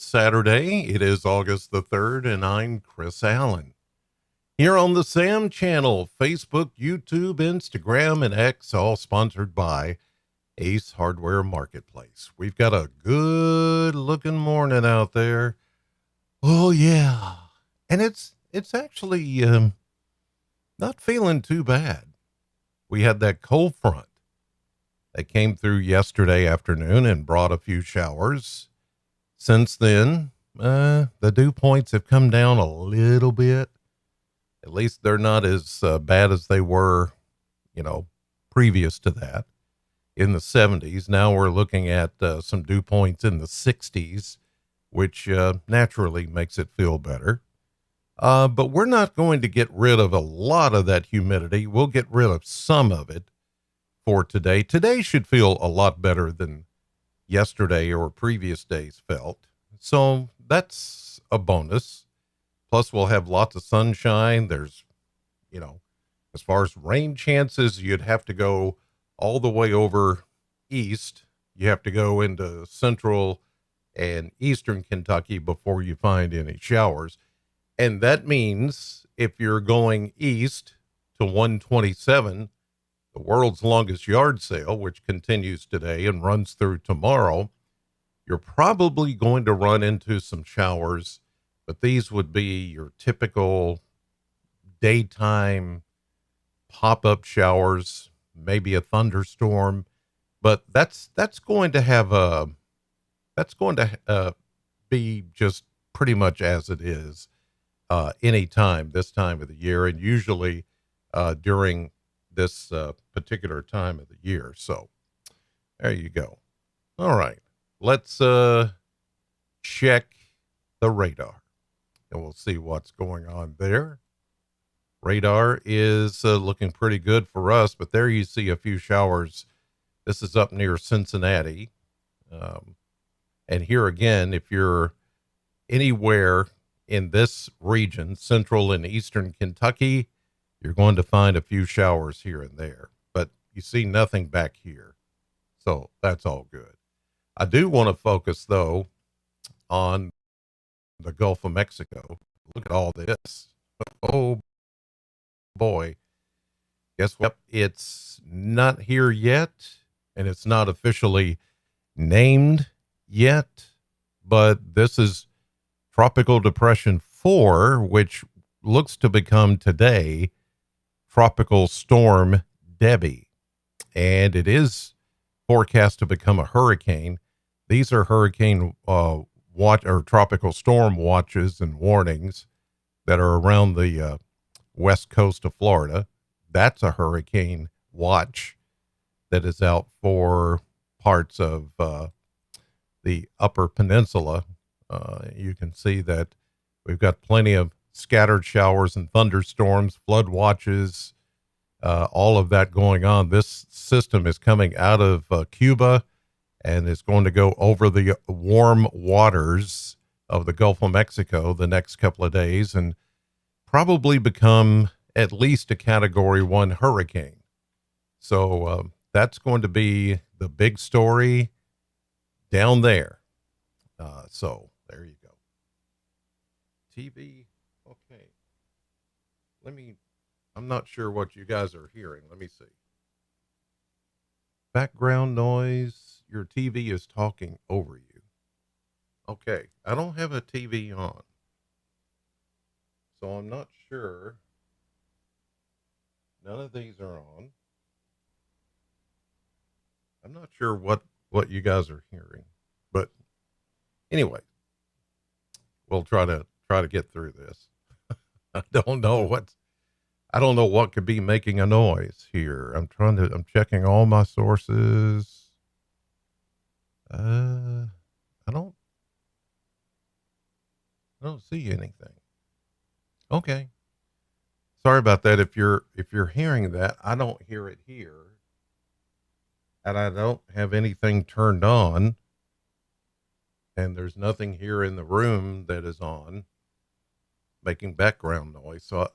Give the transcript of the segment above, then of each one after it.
Saturday. It is August the 3rd, and I'm Chris Allen. Here on the Sam channel, Facebook, YouTube, Instagram, and X, all sponsored by Ace Hardware Marketplace. We've got a good looking morning out there. Oh, yeah. And it's actually not feeling too bad. We had that cold front that came through yesterday afternoon and brought a few showers. Since then, the dew points have come down a little bit. At least they're not as bad as they were, previous to that in the 70s. Now we're looking at some dew points in the 60s, which naturally makes it feel better. But we're not going to get rid of a lot of that humidity. We'll get rid of some of it for today. Today should feel a lot better than yesterday or previous days felt. So that's a bonus. Plus we'll have lots of sunshine. There's, as far as rain chances, you'd have to go all the way over east. You have to go into central and eastern Kentucky before you find any showers. And that means if you're going east to 127, the world's longest yard sale, which continues today and runs through tomorrow, you're probably going to run into some showers, but these would be your typical daytime pop-up showers, maybe a thunderstorm, but that's going to have be just pretty much as it is any time this time of the year, and usually during this particular time of the year. So there you go. All right, let's check the radar and we'll see what's going on there. Radar is looking pretty good for us, but there you see a few showers. This is up near Cincinnati. And here again, if you're anywhere in this region, central and eastern Kentucky, you're going to find a few showers here and there, but you see nothing back here. So that's all good. I do want to focus, though, on the Gulf of Mexico. Look at all this. Oh, boy. Guess what? It's not here yet, and it's not officially named yet, but this is Tropical Depression 4, which looks to become today Tropical Storm Debbie, and it is forecast to become a hurricane. These are hurricane watch or tropical storm watches and warnings that are around the west coast of Florida. That's a hurricane watch that is out for parts of the upper peninsula. You can see that we've got plenty of scattered showers and thunderstorms, flood watches, all of that going on. This system is coming out of Cuba and is going to go over the warm waters of the Gulf of Mexico the next couple of days and probably become at least a Category 1 hurricane. So that's going to be the big story down there. So there you go. TV. Okay. I'm not sure what you guys are hearing. Let me see. Background noise. Your TV is talking over you. Okay. I don't have a TV on, so I'm not sure. None of these are on. I'm not sure what you guys are hearing, but anyway, we'll try to get through this. I don't know what could be making a noise here. I'm checking all my sources. I don't see anything. Okay. Sorry about that. If you're hearing that, I don't hear it here. And I don't have anything turned on. And there's nothing here in the room that is on making background noise. So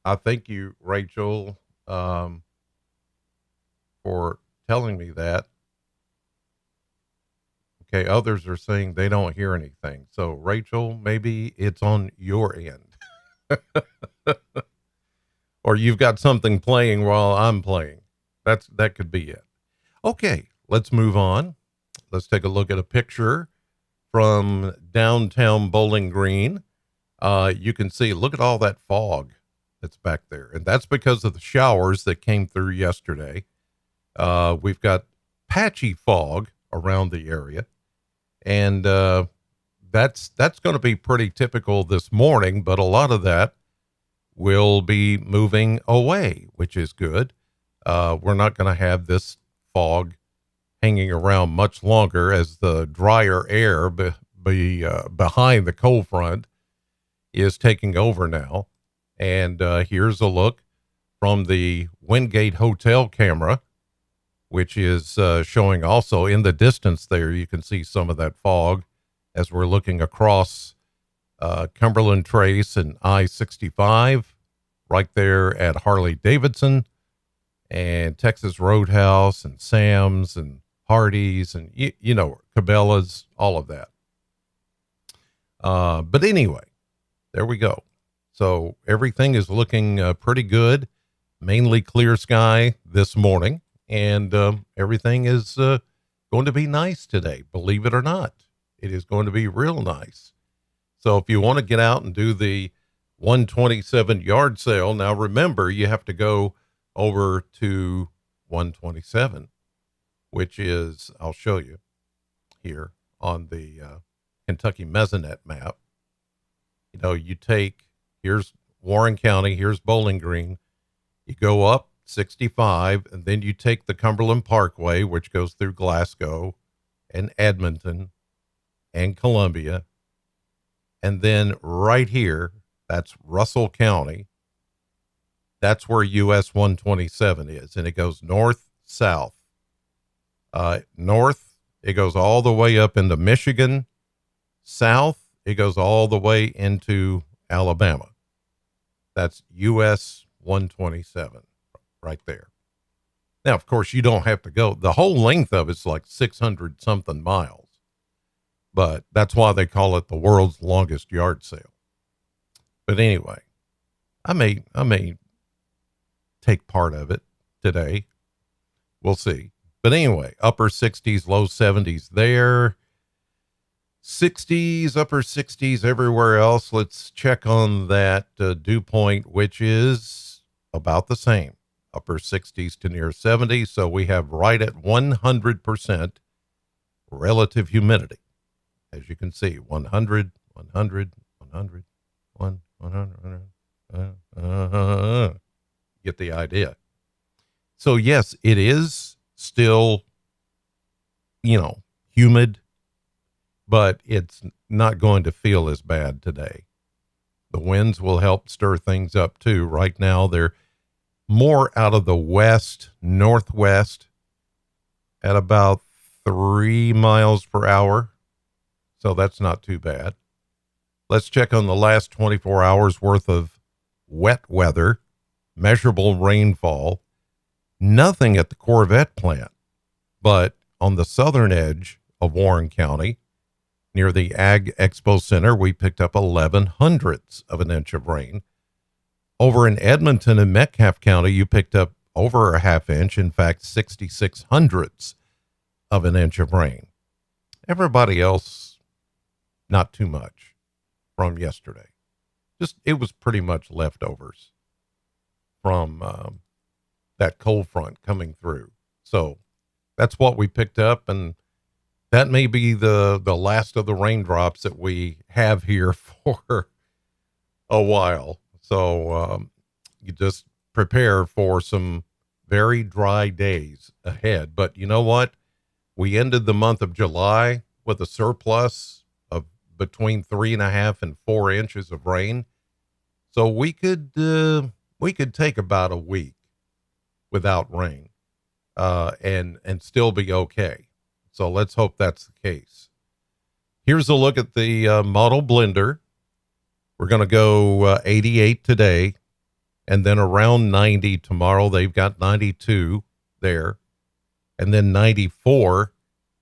I thank you, Rachel, for telling me that. Okay, others are saying they don't hear anything. So, Rachel, maybe it's on your end. Or you've got something playing while I'm playing. That could be it. Okay, let's move on. Let's take a look at a picture from downtown Bowling Green. You can see, look at all that fog that's back there. And that's because of the showers that came through yesterday. We've got patchy fog around the area. And that's going to be pretty typical this morning, but a lot of that will be moving away, which is good. We're not going to have this fog hanging around much longer as the drier air behind the cold front is taking over now. And here's a look from the Wingate Hotel camera, which is showing also in the distance there. You can see some of that fog as we're looking across Cumberland Trace and I-65 right there at Harley-Davidson and Texas Roadhouse and Sam's and Hardee's and, you know, Cabela's, all of that. But anyway, there we go. So everything is looking pretty good, mainly clear sky this morning, and everything is going to be nice today. Believe it or not, it is going to be real nice. So if you want to get out and do the 127 yard sale, now remember, you have to go over to 127, which is, I'll show you here on the Kentucky Mesonet map. You know, you take, here's Warren County, here's Bowling Green. You go up 65, and then you take the Cumberland Parkway, which goes through Glasgow and Edmonton and Columbia. And then right here, that's Russell County. That's where US 127 is. And it goes north, south. North, it goes all the way up into Michigan. South, it goes all the way into Alabama. That's US 127 right there. Now, of course, you don't have to go. The whole length of it's like 600 something miles. But that's why they call it the world's longest yard sale. But anyway, I may take part of it today. We'll see. But anyway, upper 60s, low 70s there. 60s, upper 60s everywhere else. Let's check on that dew point, which is about the same. Upper 60s to near 70. So we have right at 100% relative humidity. As you can see, 100, 100, 100, 100. Get the idea. So yes, it is still, you know, humid, but it's not going to feel as bad today. The winds will help stir things up too. Right now, they're more out of the west, northwest at about 3 miles per hour. So that's not too bad. Let's check on the last 24 hours worth of wet weather, measurable rainfall. Nothing at the Corvette plant, but on the southern edge of Warren County, near the Ag Expo Center, we picked up 0.11 of an inch of rain. Over in Edmonton and Metcalfe County, you picked up over a half inch, in fact, 0.66 of an inch of rain. Everybody else, not too much from yesterday. Just, it was pretty much leftovers from that cold front coming through. So that's what we picked up, and that may be the last of the raindrops that we have here for a while. So you just prepare for some very dry days ahead. But you know what? We ended the month of July with a surplus of between 3.5 and 4 inches of rain. So we could take about a week without rain and still be okay. So let's hope that's the case. Here's a look at the model blender. We're going to go 88 today, and then around 90 tomorrow. They've got 92 there, and then 94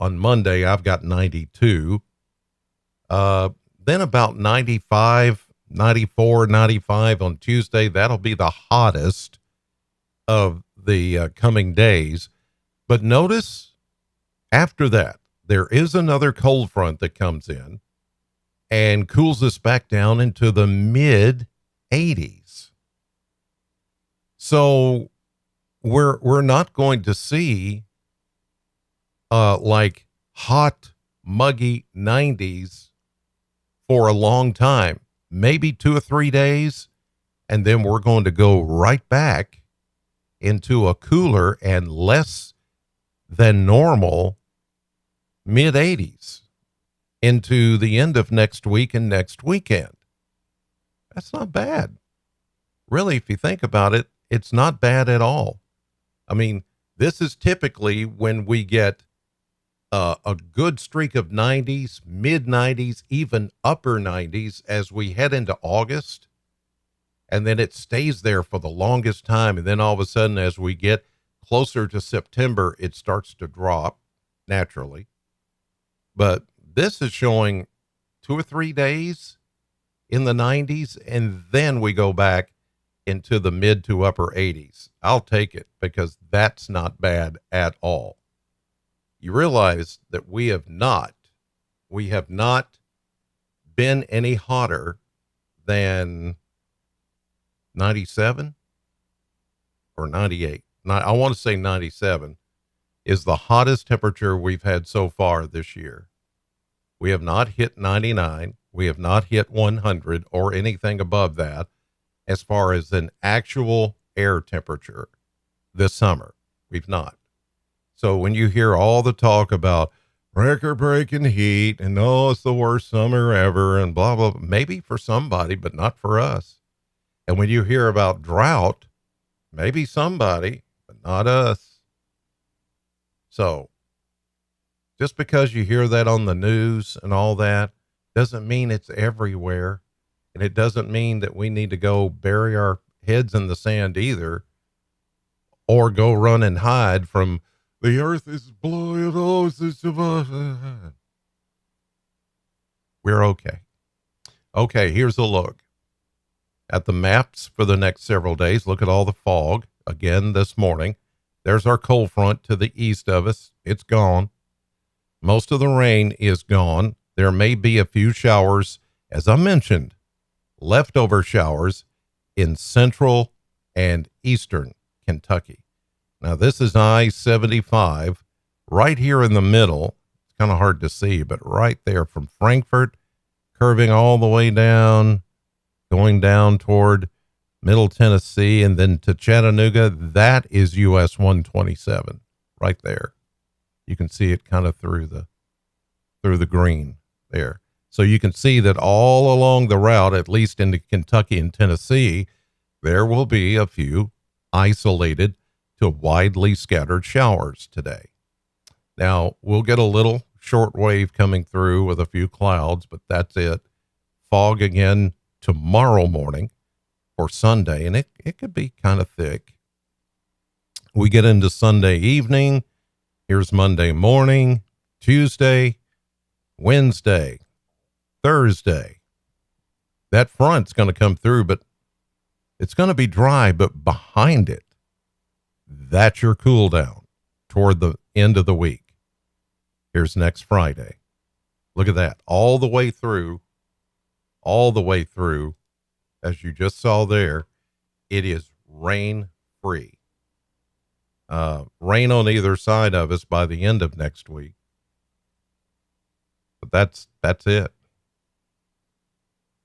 On Monday, I've got 92. Then about 95, 94, 95 on Tuesday. That'll be the hottest of the coming days. But notice after that, there is another cold front that comes in and cools us back down into the mid 80s. So we're not going to see like hot, muggy 90s for a long time, maybe 2 or 3 days, and then we're going to go right back into a cooler and less than normal mid 80s into the end of next week and next weekend. That's not bad. Really, if you think about it, it's not bad at all. I mean, this is typically when we get a good streak of 90s, mid 90s, even upper 90s as we head into August. And then it stays there for the longest time. And then all of a sudden, as we get closer to September, it starts to drop naturally. But this is showing 2 or 3 days in the 90s, and then we go back into the mid to upper 80s. I'll take it because that's not bad at all. You realize that we have not been any hotter than 97 or 98. I want to say 97 is the hottest temperature we've had so far this year. We have not hit 99. We have not hit 100 or anything above that as far as an actual air temperature this summer. We've not. So when you hear all the talk about record-breaking heat and oh, it's the worst summer ever and blah, blah, blah, maybe for somebody, but not for us. And when you hear about drought, maybe somebody, but not us. So just because you hear that on the news and all that doesn't mean it's everywhere. And it doesn't mean that we need to go bury our heads in the sand either, or go run and hide from the earth is blowing. We're okay. Okay, here's a look at the maps for the next several days. Look at all the fog again this morning. There's our cold front to the east of us. It's gone. Most of the rain is gone. There may be a few showers, as I mentioned, leftover showers in central and eastern Kentucky. Now, this is I-75 right here in the middle. It's kind of hard to see, but right there from Frankfort, curving all the way down, going down toward Middle Tennessee, and then to Chattanooga. That is US 127 right there. You can see it kind of through the green there. So you can see that all along the route, at least into Kentucky and Tennessee, there will be a few isolated to widely scattered showers today. Now, we'll get a little short wave coming through with a few clouds, but that's it. Fog again tomorrow morning for Sunday, and it could be kind of thick. We get into Sunday evening. Here's Monday morning, Tuesday, Wednesday, Thursday. That front's going to come through, but it's going to be dry, but behind it, that's your cool down toward the end of the week. Here's next Friday. Look at that. All the way through, as you just saw there, it is rain free. Rain on either side of us by the end of next week. But that's it.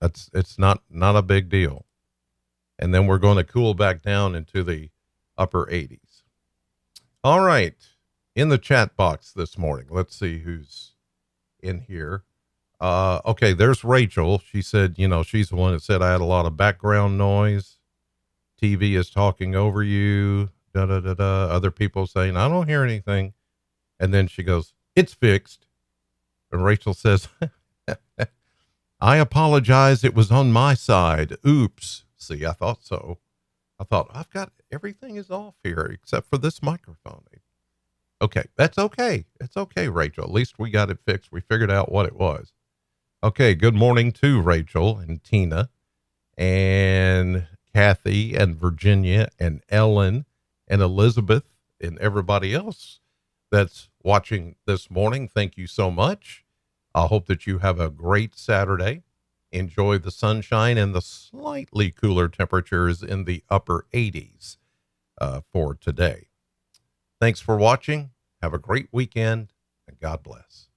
It's not a big deal. And then we're going to cool back down into the upper 80s. All right. In the chat box this morning, let's see who's in here. Okay, there's Rachel. She said, she's the one that said I had a lot of background noise. TV is talking over you. Da, da, da, da. Other people saying, I don't hear anything. And then she goes, it's fixed. And Rachel says, I apologize. It was on my side. Oops. See, I thought so. I thought I've got everything is off here except for this microphone. Okay, that's okay. It's okay, Rachel. At least we got it fixed. We figured out what it was. Okay, good morning to Rachel and Tina and Kathy and Virginia and Ellen and Elizabeth and everybody else that's watching this morning. Thank you so much. I hope that you have a great Saturday. Enjoy the sunshine and the slightly cooler temperatures in the upper 80s for today. Thanks for watching. Have a great weekend and God bless.